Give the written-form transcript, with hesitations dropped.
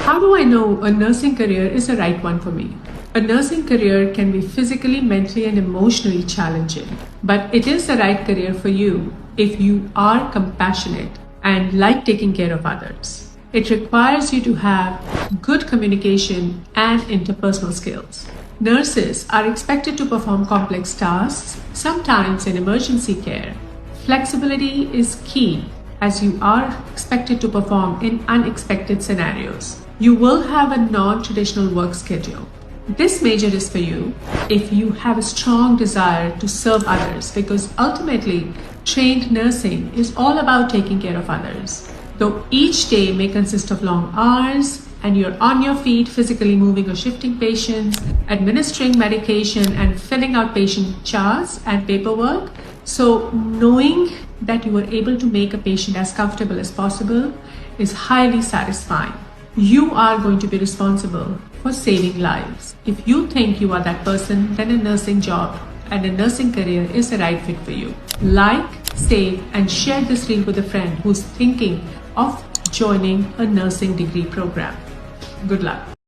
How do I know a nursing career is the right one for me? A nursing career can be physically, mentally, and emotionally challenging, but it is the right career for you if you are compassionate and like taking care of others. It requires you to have good communication and interpersonal skills. Nurses are expected to perform complex tasks, sometimes in emergency care. Flexibility is key as you are expected to perform in unexpected scenarios. You will have a non-traditional work schedule. This major is for you if you have a strong desire to serve others, because ultimately trained nursing is all about taking care of others. Though each day may consist of long hours and you're on your feet physically moving or shifting patients, administering medication and filling out patient charts and paperwork, so knowing that you were able to make a patient as comfortable as possible is highly satisfying. You are going to be responsible for saving lives. If you think you are that person, then a nursing job and a nursing career is the right fit for you. Like, save, and share this reel with a friend who's thinking of joining a nursing degree program. Good luck.